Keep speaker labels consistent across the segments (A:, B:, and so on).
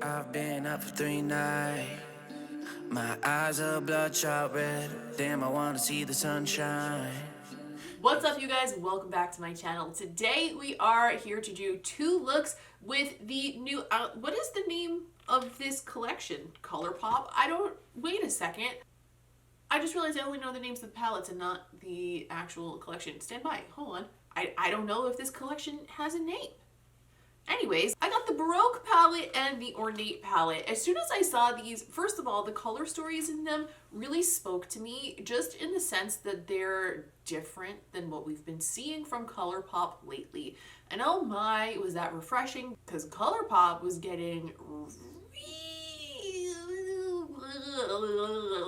A: I've been up for 3 nights. My eyes are bloodshot red. Damn, I wanna see the sunshine.
B: What's up, you guys? Welcome back to my channel. Today we are here to do 2 looks with the new, what is the name of this collection? COLOURPOP? Wait a second. I just realized I only know the names of the palettes and not the actual collection. Stand by, hold on. I don't know if this collection has a name. Anyways, I got the Baroque palette and the Ornate palette. As soon as I saw these, first of all, the color stories in them really spoke to me, just in the sense that they're different than what we've been seeing from COLOURPOP lately. And oh my, was that refreshing, because COLOURPOP was getting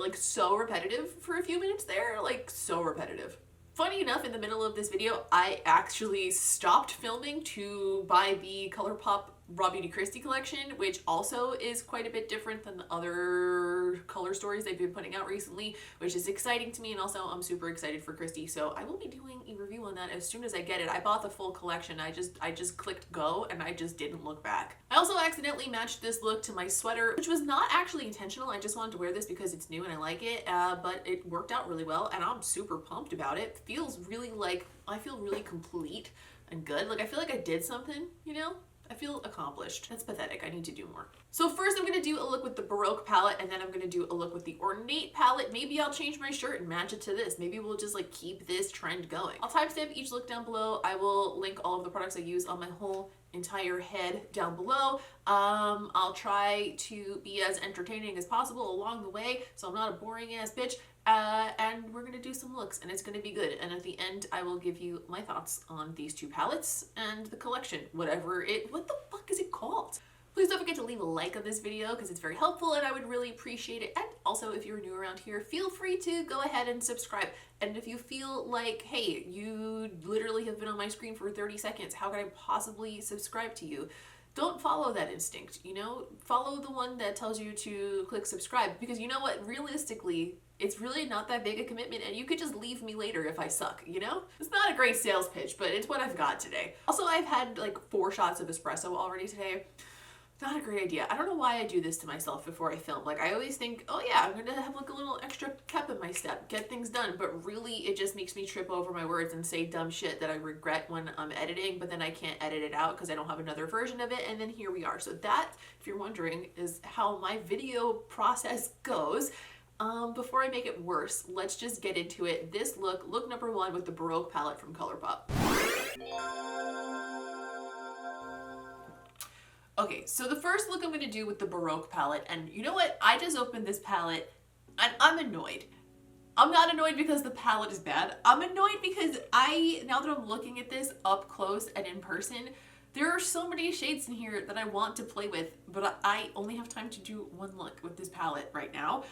B: like so repetitive for a few minutes there, like so repetitive. Funny enough, in the middle of this video, I actually stopped filming to buy the COLOURPOP Raw Beauty Christie collection, which also is quite a bit different than the other color stories they've been putting out recently, which is exciting to me, and also I'm super excited for Christie, so I will be doing a review on that as soon as I get it. I bought the full collection. I just clicked go, and I just didn't look back. I also accidentally matched this look to my sweater, which was not actually intentional. I just wanted to wear this because it's new and I like it, but it worked out really well, and I'm super pumped about it. Feels really like, I feel really complete and good. Like, I feel like I did something, you know? I feel accomplished. That's pathetic. I need to do more. So first I'm going to do a look with the Baroque palette, and then I'm going to do a look with the Ornate palette. Maybe I'll change my shirt and match it to this. Maybe we'll just like keep this trend going. I'll timestamp each look down below. I will link all of the products I use on my whole entire head down below. I'll try to be as entertaining as possible along the way, so I'm not a boring ass bitch. And we're gonna do some looks, and it's gonna be good. And at the end, I will give you my thoughts on these 2 palettes and the collection, what the fuck is it called? Please don't forget to leave a like on this video because it's very helpful and I would really appreciate it. And also, if you're new around here, feel free to go ahead and subscribe. And if you feel like, hey, you literally have been on my screen for 30 seconds, how could I possibly subscribe to you? Don't follow that instinct, you know? Follow the one that tells you to click subscribe, because you know what? Realistically, it's really not that big a commitment, and you could just leave me later if I suck, you know? It's not a great sales pitch, but it's what I've got today. Also, I've had like 4 shots of espresso already today. Not a great idea. I don't know why I do this to myself before I film. Like, I always think, oh yeah, I'm gonna have like a little extra pep in my step, get things done, but really it just makes me trip over my words and say dumb shit that I regret when I'm editing, but then I can't edit it out because I don't have another version of it, and then here we are. So that, if you're wondering, is how my video process goes. Before I make it worse, let's just get into it. This look number 1 with the Baroque palette from COLOURPOP. Okay, so the first look I'm going to do with the Baroque palette, and you know what? I just opened this palette and I'm annoyed. I'm not annoyed because the palette is bad. I'm annoyed because now that I'm looking at this up close and in person, there are so many shades in here that I want to play with, but I only have time to do 1 look with this palette right now.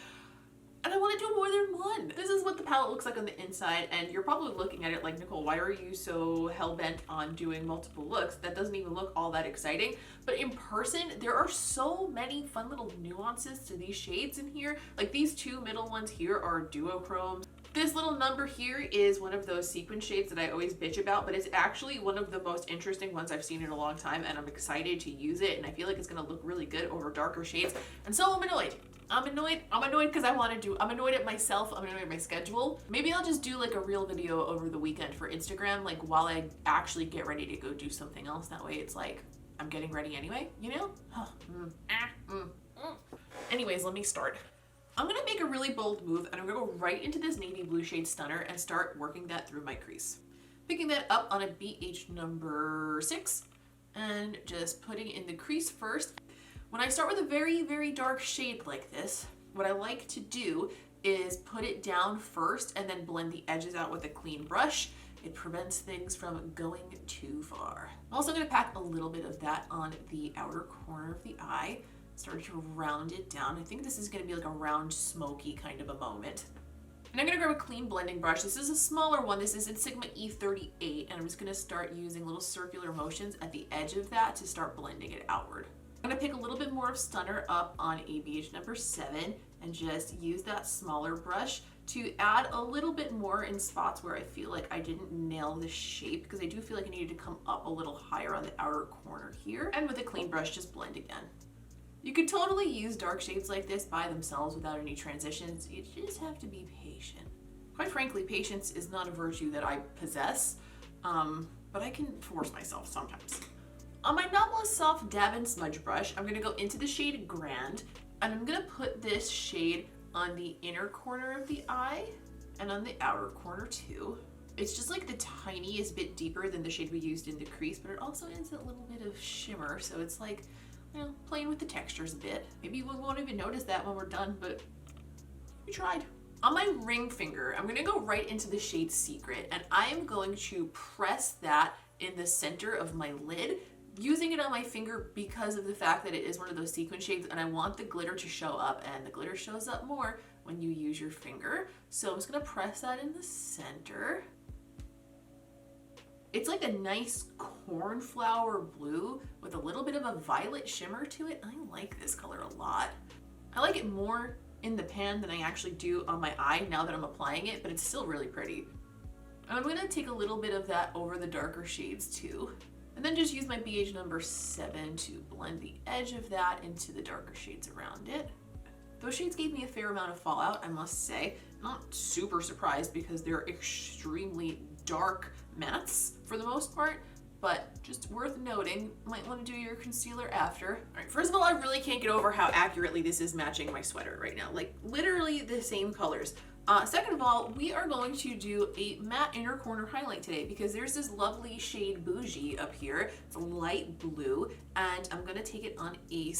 B: And I want to do more than 1. This is what the palette looks like on the inside, and you're probably looking at it like, Nicole, why are you so hell-bent on doing multiple looks? That doesn't even look all that exciting. But in person, there are so many fun little nuances to these shades in here. Like, these 2 middle ones here are duochromes. This little number here is one of those sequin shades that I always bitch about, but it's actually one of the most interesting ones I've seen in a long time, and I'm excited to use it, and I feel like it's gonna look really good over darker shades. And so I'm annoyed. I'm annoyed because I'm annoyed at myself, I'm annoyed at my schedule. Maybe I'll just do like a real video over the weekend for Instagram, like while I actually get ready to go do something else. That way it's like, I'm getting ready anyway, you know? Anyways, let me start. I'm gonna make a really bold move, and I'm gonna go right into this navy blue shade Stunner and start working that through my crease. Picking that up on a BH number 6 and just putting in the crease first. When I start with a very, very dark shade like this, what I like to do is put it down first and then blend the edges out with a clean brush. It prevents things from going too far. I'm also going to pack a little bit of that on the outer corner of the eye. Start to round it down. I think this is going to be like a round, smoky kind of a moment. And I'm going to grab a clean blending brush. This is a smaller one. This is in Sigma E38, and I'm just going to start using little circular motions at the edge of that to start blending it outward. I'm going to pick a little bit more of Stunner up on ABH number 7 and just use that smaller brush to add a little bit more in spots where I feel like I didn't nail the shape, because I do feel like I needed to come up a little higher on the outer corner here. And with a clean brush, just blend again. You could totally use dark shades like this by themselves without any transitions. You just have to be patient. Quite frankly, patience is not a virtue that I possess, but I can force myself sometimes. On my NABLA Soft Dab and Smudge Brush, I'm gonna go into the shade Grand, and I'm gonna put this shade on the inner corner of the eye and on the outer corner too. It's just like the tiniest bit deeper than the shade we used in the crease, but it also adds a little bit of shimmer, so it's like, you know, playing with the textures a bit. Maybe we won't even notice that when we're done, but we tried. On my ring finger, I'm gonna go right into the shade Secret, and I am going to press that in the center of my lid, using it on my finger because of the fact that it is one of those sequin shades, and I want the glitter to show up, and the glitter shows up more when you use your finger. So I'm just gonna press that in the center. It's like a nice cornflower blue with a little bit of a violet shimmer to it. I like this color a lot. I like it more in the pan than I actually do on my eye now that I'm applying it, but it's still really pretty. And I'm gonna take a little bit of that over the darker shades too. And then just use my BH number 7 to blend the edge of that into the darker shades around it. Those shades gave me a fair amount of fallout, I must say. Not super surprised because they're extremely dark mattes for the most part, but just worth noting. Might want to do your concealer after. All right, first of all, I really can't get over how accurately this is matching my sweater right now. Like literally the same colors. Second of all, we are going to do a matte inner corner highlight today because there's this lovely shade Bougie up here. It's a light blue, and I'm gonna take it on a,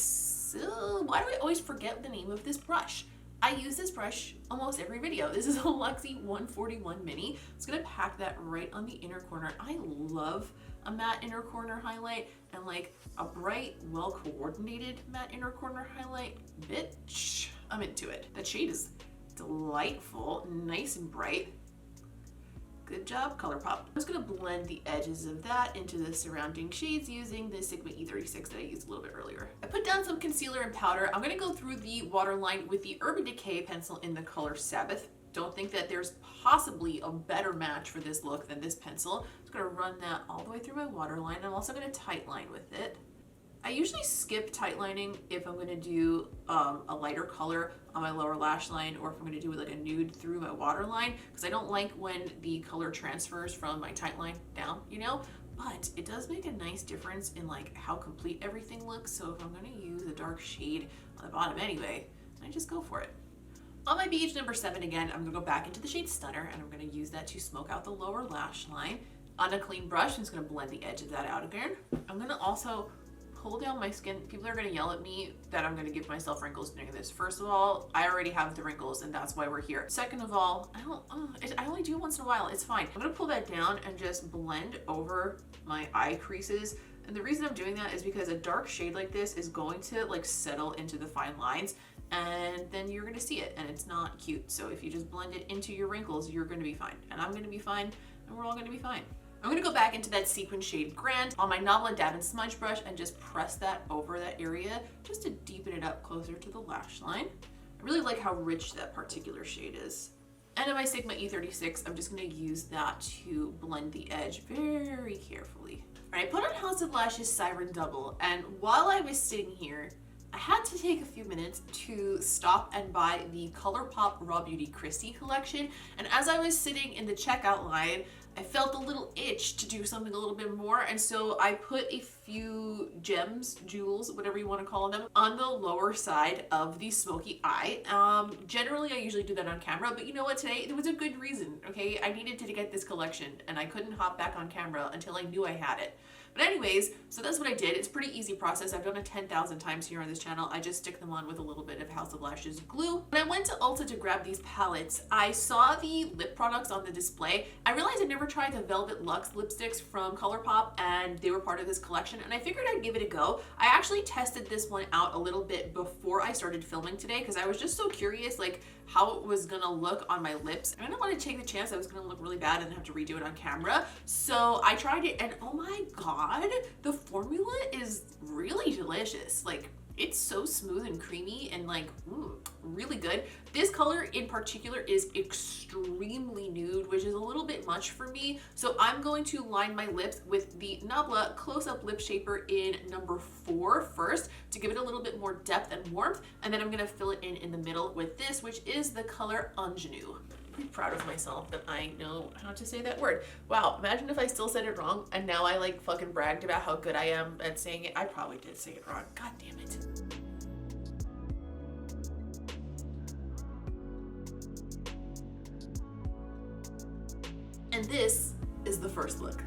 B: why do I always forget the name of this brush? I use this brush almost every video. This is a Luxie 141 Mini. I'm just gonna pack that right on the inner corner. I love a matte inner corner highlight, and like a bright, well-coordinated matte inner corner highlight, bitch, I'm into it. That shade is delightful, nice and bright. Good job, ColourPop. I'm just gonna blend the edges of that into the surrounding shades using the Sigma E36 that I used a little bit earlier. I put down some concealer and powder. I'm gonna go through the waterline with the Urban Decay pencil in the color Sabbath. Don't think that there's possibly a better match for this look than this pencil. I'm just gonna run that all the way through my waterline. I'm also gonna tightline with it. I usually skip tightlining if I'm gonna do a lighter color on my lower lash line, or if I'm gonna do like a nude through my waterline, because I don't like when the color transfers from my tightline down, you know? But it does make a nice difference in like how complete everything looks. So if I'm gonna use a dark shade on the bottom anyway, I just go for it. On my BH number 7 again, I'm gonna go back into the shade Stunner, and I'm gonna use that to smoke out the lower lash line. On a clean brush, I'm just gonna blend the edge of that out again. I'm gonna also pull down my skin. People are gonna yell at me that I'm gonna give myself wrinkles doing this. First of all, I already have the wrinkles, and that's why we're here. Second of all, I only do it once in a while. It's fine. I'm gonna pull that down and just blend over my eye creases. And the reason I'm doing that is because a dark shade like this is going to like settle into the fine lines, and then you're gonna see it, and it's not cute. So if you just blend it into your wrinkles, you're gonna be fine, and I'm gonna be fine, and we're all gonna be fine. I'm gonna go back into that sequin shade Grand on my NABLA Dab and Smudge Brush and just press that over that area just to deepen it up closer to the lash line. I really like how rich that particular shade is. And in my Sigma E36, I'm just gonna use that to blend the edge very carefully. All right, I put on House of Lashes Siren Double, and while I was sitting here, I had to take a few minutes to stop and buy the ColourPop Raw Beauty Christie collection. And as I was sitting in the checkout line, I felt a little itch to do something a little bit more, and so I put a few gems, jewels, whatever you want to call them, on the lower side of the smoky eye. Generally, I usually do that on camera, but you know what? Today, there was a good reason, okay? I needed to get this collection, and I couldn't hop back on camera until I knew I had it. But anyways, so that's what I did. It's a pretty easy process. I've done it 10,000 times here on this channel. I just stick them on with a little bit of House of Lashes glue. When I went to Ulta to grab these palettes, I saw the lip products on the display. I realized I never tried the Velvet Luxe lipsticks from ColourPop, and they were part of this collection, and I figured I'd give it a go. I actually tested this one out a little bit before I started filming today because I was just so curious like how it was gonna look on my lips. I didn't want to take the chance I was gonna look really bad and have to redo it on camera. So I tried it, and oh my god, the formula is really delicious. Like, It's so smooth and creamy and like, really good. This color in particular is extremely nude, which is a little bit much for me. So I'm going to line my lips with the NABLA Close-Up Lip Shaper in number 4 first to give it a little bit more depth and warmth. And then I'm gonna fill it in the middle with this, which is the color INGENEU. I'm proud of myself that I know how to say that word. Wow, imagine if I still said it wrong and now I like fucking bragged about how good I am at saying it. I probably did say it wrong. God damn it. And this is the first look.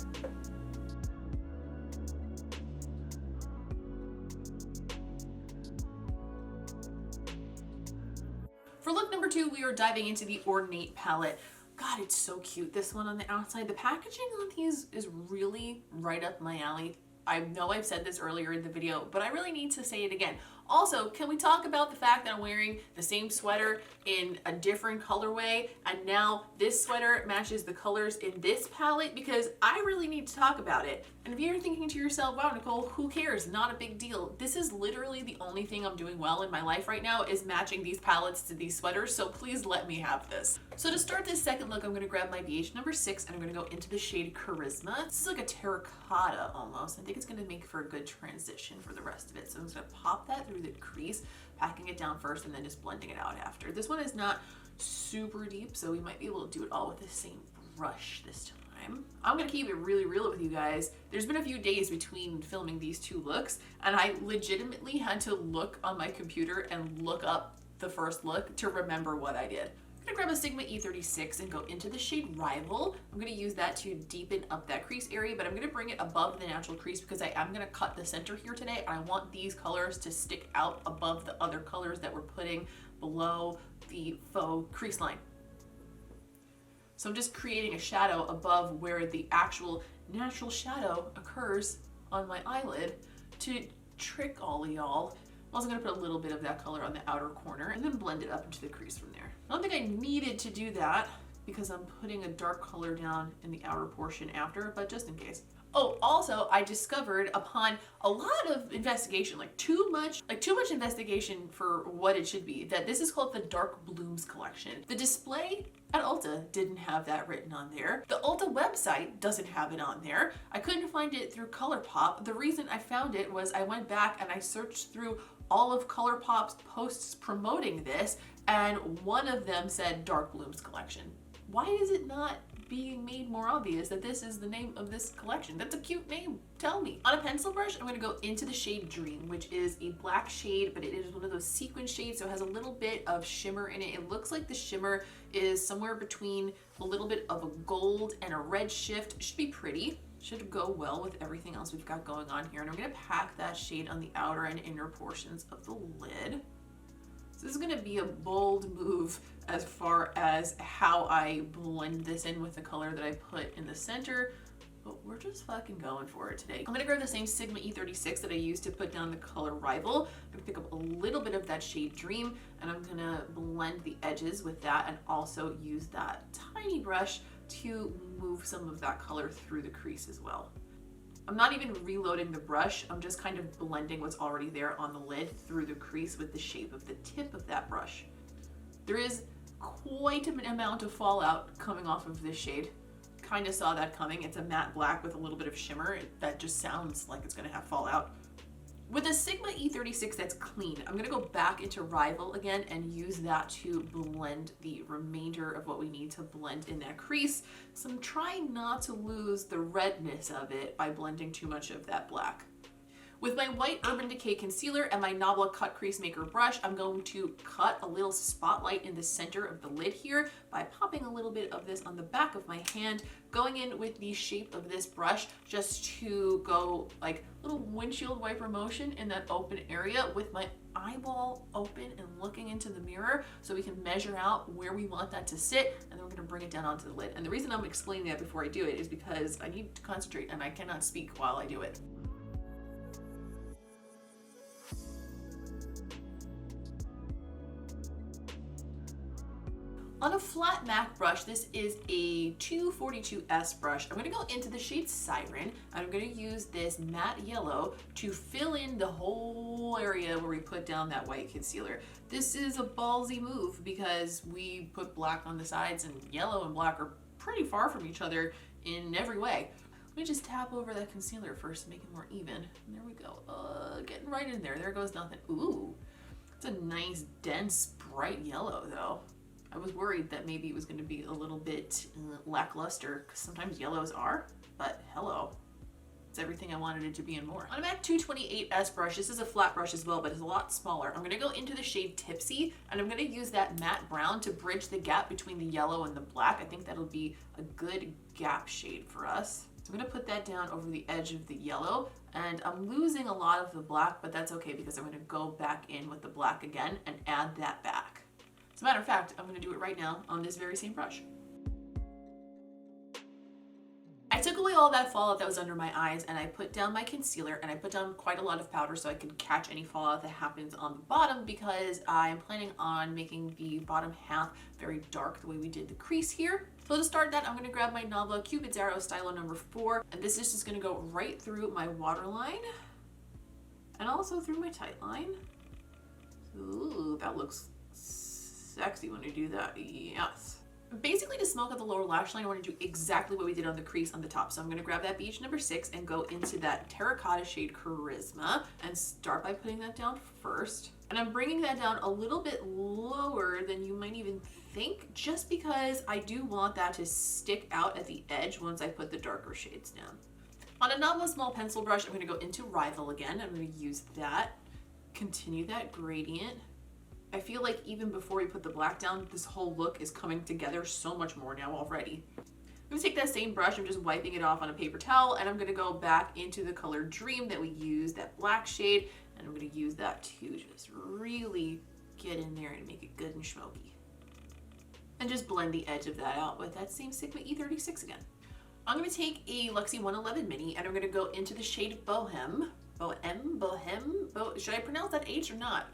B: For look number 2, we are diving into the Ornate palette. God, it's so cute. This one on the outside. The packaging on these is really right up my alley. I know I've said this earlier in the video, but I really need to say it again. Also, can we talk about the fact that I'm wearing the same sweater in a different colorway, and now this sweater matches the colors in this palette? Because I really need to talk about it. And if you're thinking to yourself, wow, Nicole, who cares? Not a big deal. This is literally the only thing I'm doing well in my life right now is matching these palettes to these sweaters, so please let me have this. So to start this second look, I'm gonna grab my BH number 6 and I'm gonna go into the shade Charisma. This is like a terracotta almost. I think it's gonna make for a good transition for the rest of it. So I'm just gonna pop that through the crease, packing it down first and then just blending it out after. This one is not super deep, so we might be able to do it all with the same brush this time. I'm gonna keep it really real with you guys. There's been a few days between filming these two looks, and I legitimately had to look on my computer and look up the first look to remember what I did. I'm gonna grab a Sigma E36 and go into the shade Rival. I'm gonna use that to deepen up that crease area, but I'm gonna bring it above the natural crease because I am gonna cut the center here today. And I want these colors to stick out above the other colors that we're putting below the faux crease line. So I'm just creating a shadow above where the actual natural shadow occurs on my eyelid to trick all of y'all. I'm also gonna put a little bit of that color on the outer corner and then blend it up into the crease from there. I don't think I needed to do that because I'm putting a dark color down in the outer portion after, but just in case. Oh, also I discovered upon a lot of investigation, like too much investigation for what it should be, that this is called the Dark Blooms collection. The display at Ulta didn't have that written on there. The Ulta website doesn't have it on there. I couldn't find it through ColourPop. The reason I found it was I went back and I searched through all of ColourPop's posts promoting this, and one of them said Dark Blooms collection. Why is it not being made more obvious that this is the name of this collection? That's a cute name, tell me. On a pencil brush, I'm gonna go into the shade Dream, which is a black shade, but it is one of those sequin shades, so it has a little bit of shimmer in it. It looks like the shimmer is somewhere between a little bit of a gold and a red shift. It should be pretty. Should go well with everything else we've got going on here. And I'm gonna pack that shade on the outer and inner portions of the lid. So this is gonna be a bold move as far as how I blend this in with the color that I put in the center, but we're just fucking going for it today. I'm gonna grab the same Sigma E36 that I used to put down the color Rival. I'm gonna pick up a little bit of that shade Dream, and I'm gonna blend the edges with that and also use that tiny brush to move some of that color through the crease as well. I'm not even reloading the brush, I'm just kind of blending what's already there on the lid through the crease with the shape of the tip of that brush. There is quite an amount of fallout coming off of this shade. Kind of saw that coming. It's a matte black with a little bit of shimmer. That just sounds like it's gonna have fallout. With a Sigma E36 that's clean, I'm gonna go back into Rival again and use that to blend the remainder of what we need to blend in that crease. So I'm trying not to lose the redness of it by blending too much of that black. With my white Urban Decay concealer and my NABLA Cut Crease Maker brush, I'm going to cut a little spotlight in the center of the lid here by popping a little bit of this on the back of my hand, going in with the shape of this brush just to go like little windshield wiper motion in that open area with my eyeball open and looking into the mirror so we can measure out where we want that to sit, and then we're going to bring it down onto the lid. And the reason I'm explaining that before I do it is because I need to concentrate and I cannot speak while I do it. On a flat MAC brush. This is a 242S brush. I'm gonna go into the shade Siren, and I'm gonna use this matte yellow to fill in the whole area where we put down that white concealer. This is a ballsy move because we put black on the sides and yellow and black are pretty far from each other in every way. Let me just tap over that concealer first to make it more even. And there we go. Getting right in there. There goes nothing. Ooh, it's a nice, dense, bright yellow though. I was worried that maybe it was going to be a little bit lackluster because sometimes yellows are, but hello. It's everything I wanted it to be and more. On a MAC 228S brush, this is a flat brush as well, but it's a lot smaller. I'm gonna go into the shade Tipsy, and I'm gonna use that matte brown to bridge the gap between the yellow and the black. I think that'll be a good gap shade for us. So I'm gonna put that down over the edge of the yellow, and I'm losing a lot of the black, but that's okay because I'm gonna go back in with the black again and add that back. As a matter of fact, I'm gonna do it right now on this very same brush. I took away all that fallout that was under my eyes, and I put down my concealer, and I put down quite a lot of powder so I could catch any fallout that happens on the bottom because I'm planning on making the bottom half very dark the way we did the crease here. So to start that, I'm going to grab my NABLA Cupid's Arrow Stylo number 4, and this is just going to go right through my waterline and also through my tight line. Ooh, that looks sexy when I do that. Yes. Basically, to smoke out the lower lash line, I want to do exactly what we did on the crease on the top. So I'm going to grab that beach number 6 and go into that terracotta shade Charisma and start by putting that down first. And I'm bringing that down a little bit lower than you might even think, just because I do want that to stick out at the edge once I put the darker shades down. On a NABLA small pencil brush, I'm going to go into Rival again. I'm going to use that, continue that gradient. I feel like even before we put the black down, this whole look is coming together so much more now already. I'm gonna take that same brush, I'm just wiping it off on a paper towel, and I'm gonna go back into the color Dream that we used, that black shade, and I'm gonna use that to just really get in there and make it good and smoky. And just blend the edge of that out with that same Sigma E36 again. I'm gonna take a Luxie 111 Mini, and I'm gonna go into the shade Bohem. Should I pronounce that H or not?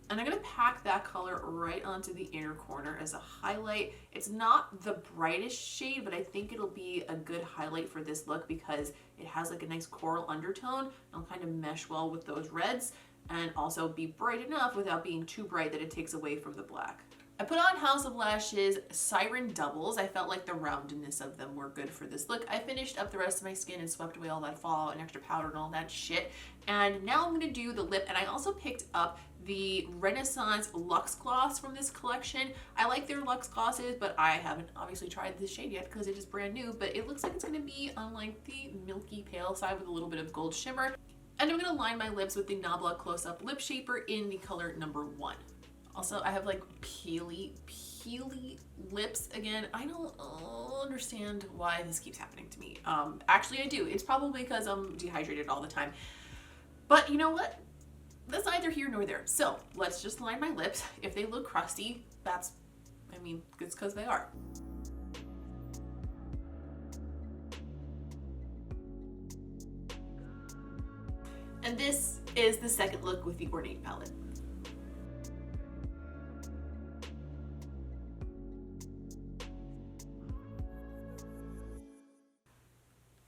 B: And I'm going to pack that color right onto the inner corner as a highlight. It's not the brightest shade, but I think it'll be a good highlight for this look because it has like a nice coral undertone. It'll kind of mesh well with those reds and also be bright enough without being too bright that it takes away from the black. I put on House of Lashes Siren Doubles. I felt like the roundedness of them were good for this look. I finished up the rest of my skin and swept away all that fallout and extra powder and all that shit. And now I'm going to do the lip, and I also picked up the Renaissance Luxe Gloss from this collection. I like their Luxe Glosses, but I haven't obviously tried this shade yet because it is brand new, but it looks like it's going to be on like the milky pale side with a little bit of gold shimmer. And I'm going to line my lips with the NABLA Close Up Lip Shaper in the color number 1. Also, I have like peely lips again. I don't understand why this keeps happening to me. Actually I do. It's probably because I'm dehydrated all the time. But you know what? That's neither here nor there. So let's just line my lips. If they look crusty, it's because they are. And this is the second look with the Ornate palette.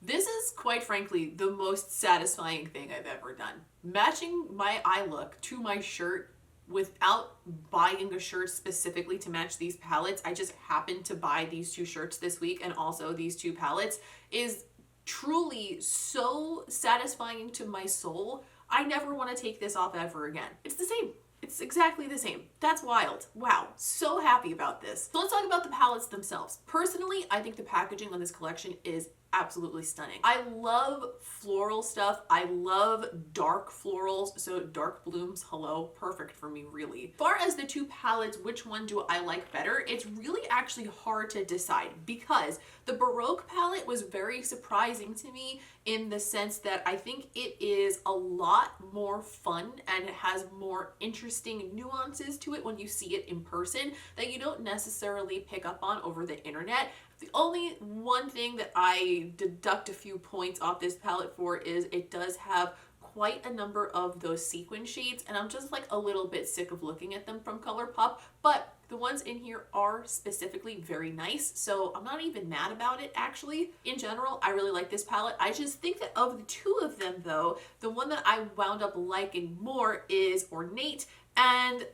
B: This is, quite frankly, the most satisfying thing I've ever done. Matching my eye look to my shirt without buying a shirt specifically to match these palettes. I just happened to buy these 2 shirts this week and also these 2 palettes is truly so satisfying to my soul. I never want to take this off ever again. It's the same. It's exactly the same. That's wild. Wow, so happy about this. So let's talk about the palettes themselves. Personally, I think the packaging on this collection is absolutely stunning. I love floral stuff. I love dark florals. So dark blooms, hello, perfect for me, really. As far as the 2 palettes, which one do I like better? It's really actually hard to decide because the Baroque palette was very surprising to me in the sense that I think it is a lot more fun and it has more interesting nuances to it when you see it in person that you don't necessarily pick up on over the internet. The only one thing that I deduct a few points off this palette for is it does have quite a number of those sequin shades, and I'm just like a little bit sick of looking at them from ColourPop, but the ones in here are specifically very nice, so I'm not even mad about it actually. In general, I really like this palette. I just think that of the two of them though, the one that I wound up liking more is Ornate, and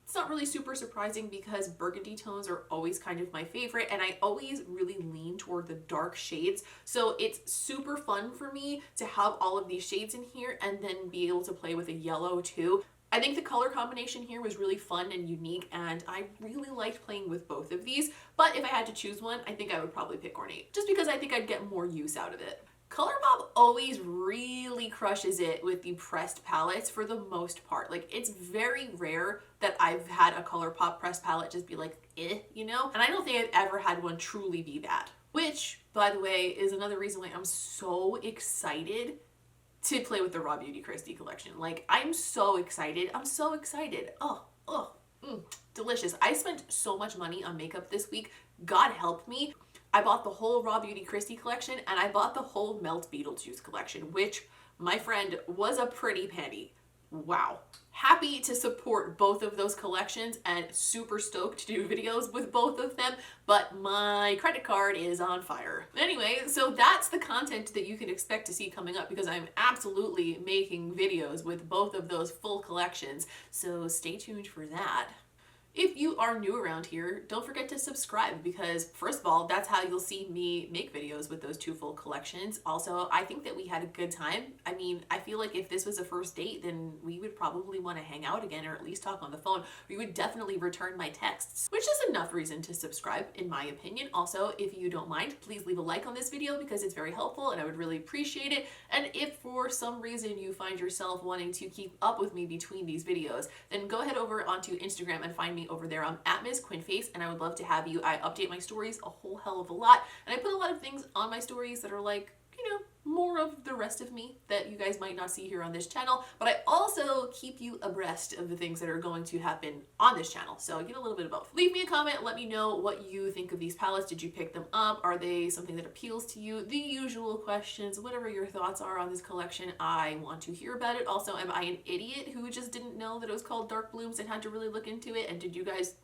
B: it's not really super surprising because burgundy tones are always kind of my favorite, and I always really lean toward the dark shades. So it's super fun for me to have all of these shades in here and then be able to play with a yellow too. I think the color combination here was really fun and unique, and I really liked playing with both of these. But if I had to choose one, I think I would probably pick Ornate, just because I think I'd get more use out of it. ColourPop always really crushes it with the pressed palettes for the most part. Like, it's very rare that I've had a ColourPop pressed palette just be like, you know? And I don't think I've ever had one truly be bad. Which, by the way, is another reason why I'm so excited to play with the Raw Beauty Kristi collection. Like, I'm so excited. I'm so excited. Delicious. I spent so much money on makeup this week. God help me. I bought the whole Raw Beauty Kristi collection, and I bought the whole Melt Beetlejuice collection, which, my friend, was a pretty penny. Wow. Happy to support both of those collections and super stoked to do videos with both of them, but my credit card is on fire. Anyway, so that's the content that you can expect to see coming up, because I'm absolutely making videos with both of those full collections, so stay tuned for that. If you are new around here, don't forget to subscribe, because first of all, that's how you'll see me make videos with those two full collections. Also, I think that we had a good time. I mean, I feel like if this was a first date, then we would probably want to hang out again, or at least talk on the phone. We would definitely return my texts, which is enough reason to subscribe, in my opinion. Also, if you don't mind, please leave a like on this video, because it's very helpful and I would really appreciate it. And if for some reason you find yourself wanting to keep up with me between these videos, then go ahead over onto Instagram and find me over there. I'm at Ms. Quinface, and I would love to have you. I update my stories a whole hell of a lot, and I put a lot of things on my stories that are like, you know, more of the rest of me that you guys might not see here on this channel, but I also keep you abreast of the things that are going to happen on this channel, so you get a little bit of both. Leave me a comment, let me know what you think of these palettes. Did you pick them up? Are they something that appeals to you? The usual questions, whatever your thoughts are on this collection, I want to hear about it. Also, am I an idiot who just didn't know that it was called Dark Blooms and had to really look into it? And did you guys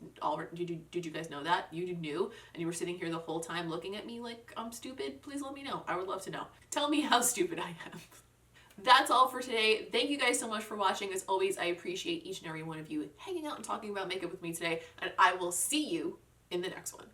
B: know that? You knew, and you were sitting here the whole time looking at me like I'm stupid? Please let me know. I would love to know. Tell me how stupid I am. That's all for today. Thank you guys so much for watching. As always, I appreciate each and every one of you hanging out and talking about makeup with me today, and I will see you in the next one.